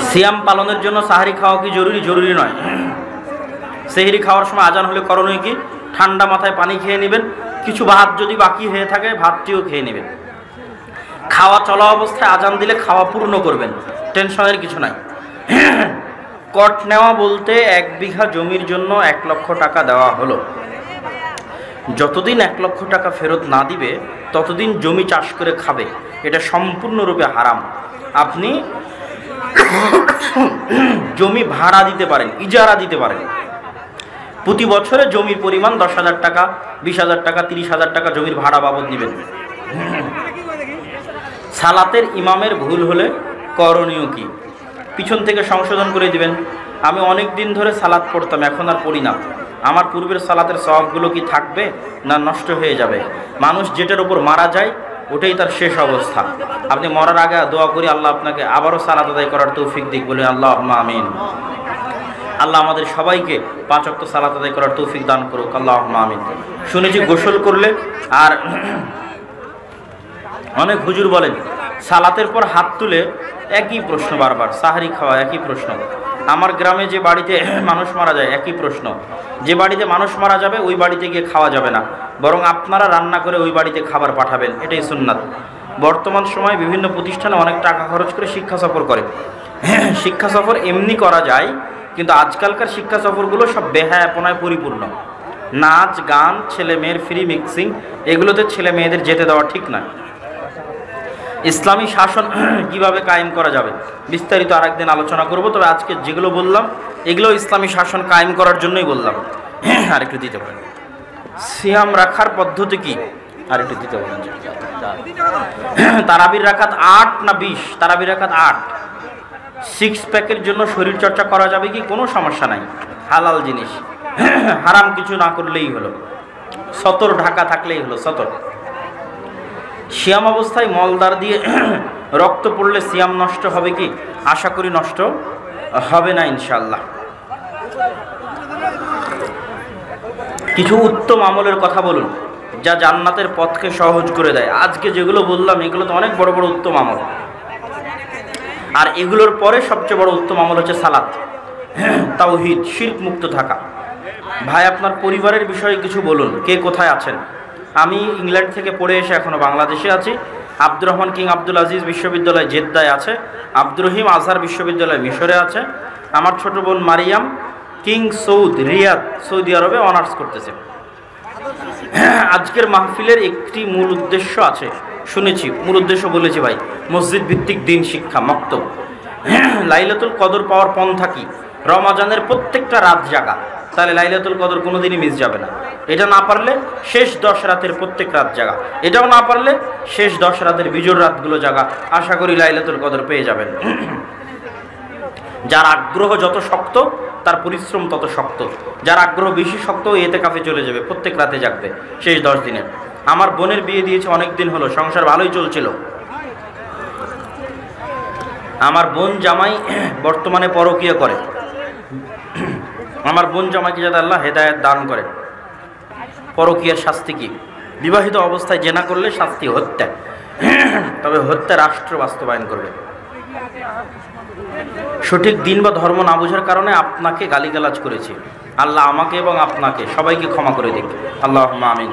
সিয়াম পালনের জন্য সাহরি খাওয়া কি জরুরি? জরুরি নয়। সেহরি খাওয়ার সময় আজান হলে করণীয় কি? ঠান্ডা মাথায় পানি খেয়ে নেবেন, কিছু ভাত যদি বাকি হয়ে থাকে ভাতটিও খেয়ে নেবেন। খাওয়া চলা অবস্থায় আজান দিলে খাওয়া পূর্ণ করবেন, টেনশনের কিছু নাই। কট নেওয়া বলতে 1 বিঘা জমির জন্য 1 লক্ষ টাকা দেওয়া হলো। যতদিন 1 লক্ষ টাকা ফেরত না দিবে ততদিন জমি চাষ করে খাবে, এটা সম্পূর্ণরূপে হারাম। আপনি জমি ভাড়া দিতে পারেন, ইজারা দিতে পারেন। প্রতি বছরে জমির পরিমাণ 10,000 টাকা, 20,000 টাকা, 30,000 টাকা জমির ভাড়া বাবদ নেবেন। সালাতের ইমামের ভুল হলে করণীয় কি? পিছন থেকে সংশোধন করে দিবেন। আমি অনেক দিন ধরে সালাত পড়তাম, এখন আর পড়ি না, আমার পূর্বের সালাতের সওয়াবগুলো কি থাকবে না নষ্ট হয়ে যাবে? মানুষ যেটার উপর মারা যায় ওটাই তার শেষ অবস্থা। আপনি মরার আগে দোয়া করি আল্লাহ আপনাকে আবারও সালাত আদায় করার তৌফিক দিক, বলে আল্লাহুম্মা আমিন। আল্লাহ আমাদের সবাইকে 5 ওয়াক্ত সালাত আদায় করার তৌফিক দান করুক, আল্লাহুম্মা আমিন। শুনেছি গোসল করলে, আর অনেক হুজুর বলেন সালাতের পর হাত তুলে, একই প্রশ্ন বারবার। সাহরি খাওয়া একই প্রশ্ন। আমার গ্রামে যে বাড়িতে মানুষ মারা যায় একই প্রশ্ন। যে বাড়িতে মানুষ মারা যাবে ওই বাড়িতে গিয়ে খাওয়া যাবে না, বরং আপনারা রান্না করে ওই বাড়িতে খাবার পাঠাবেন, এটাই সুন্নাত। বর্তমান সময়ে বিভিন্ন প্রতিষ্ঠানে অনেক টাকা খরচ করে শিক্ষা সফর করে। শিক্ষা সফর এমনি করা যায়, কিন্তু আজকালকার শিক্ষা সফরগুলো সব বেহায়াপনায় পরিপূর্ণ। নাচ গান, ছেলে মেয়ের ফ্রি মিক্সিং, এগুলোতে ছেলে মেয়েদের যেতে দেওয়া ঠিক নয়। ইসলামী শাসন কিভাবে কায়েম করা যাবে বিস্তারিত আরেকদিন আলোচনা করব। তবে আজকে যেগুলো বললাম এগুলো ইসলামী শাসন কায়েম করার জন্যই বললাম। আর একটু দিতে পারেন। সিয়াম রাখার পদ্ধতি কি? আর একটু দিতে পারেন। তারাবির রাকাত 8 না 20? তারাবির রাকাত 8। 6 প্যাকের জন্য শরীর চর্চা করা যাবে কি? কোনো সমস্যা নাই, হালাল জিনিস, হারাম কিছু না করলেই হলো। সতর ঢাকা থাকলেই হলো, সতর। সিয়াম অবস্থায় মলদার দিয়ে রক্ত পড়লে সিয়াম নষ্ট হবে কি? আশা করি নষ্ট হবে না ইনশাআল্লাহ। কিছু উত্তম আমলের কথা বলুন যা জান্নাতের পথকে সহজ করে দেয়। আজকে যেগুলো বললাম এগুলো তো অনেক বড় বড় উত্তম আমল, আর এগুলোর পরে সবচেয়ে বড় উত্তম আমল হচ্ছে সালাত, তাওহীদ, শিরক মুক্ত থাকা। ভাই আপনার পরিবারের বিষয়ে কিছু বলুন, কে কোথায় আছেন? আমি ইংল্যান্ড থেকে পড়ে এসে এখনও বাংলাদেশে আছি। আব্দুর রহমান কিং আব্দুল আজিজ বিশ্ববিদ্যালয় জেদ্দায় আছে, আব্দুর রহিম আজহার বিশ্ববিদ্যালয় মিশরে আছে। আমার ছোট বোন Mariyam King Saud Riyadh Saudi আরবে অনার্স করতেছে। আজকের মাহফিলের একটি মূল উদ্দেশ্য আছে, শুনেছি, মূল উদ্দেশ্য বলেছি ভাই, মসজিদ ভিত্তিক দিন শিক্ষা, মক্তব। লাইলাতুল কদর পাওয়ার পন্থা কি? রমাজানের প্রত্যেকটা রাত জাগা, তাহলে লাইলাতুল কদর কোনোদিনই মিস যাবে না। এটা না পারলে শেষ 10 রাতের প্রত্যেক রাত জাগা, এটাও না পারলে শেষ 10 রাতের বিজোড় রাতগুলো জাগা। আশা করি লাইলাতুল কদর পেয়ে যাবেন। যার আগ্রহ যত শক্ত তার পরিশ্রম তত শক্ত। যার আগ্রহ বেশি শক্ত ইতিকাফে চলে যাবে, প্রত্যেক রাতে জাগবে শেষ 10 দিনে। আমার বোনের বিয়ে দিয়েছে অনেক দিন হলো, সংসার ভালোই চলছিল। আমার বোন জামাই বর্তমানে পরকীয়া করে। আমার বোন জামাইকে যাতে আল্লাহ হেদায়েত দান করে। পরকীয়ার শাস্তি কি? বিবাহিত অবস্থায় জেনা করলে শাস্তি হত্যা, তবে হত্যা রাষ্ট্র বাস্তবায়ন করবে। সঠিক দিন বা ধর্ম না বোঝার কারণে আপনাকে গালিগালাজ করেছি, আল্লাহ আমাকে এবং আপনাকে সবাইকে ক্ষমা করে দিক, আল্লাহুম্মা আমিন।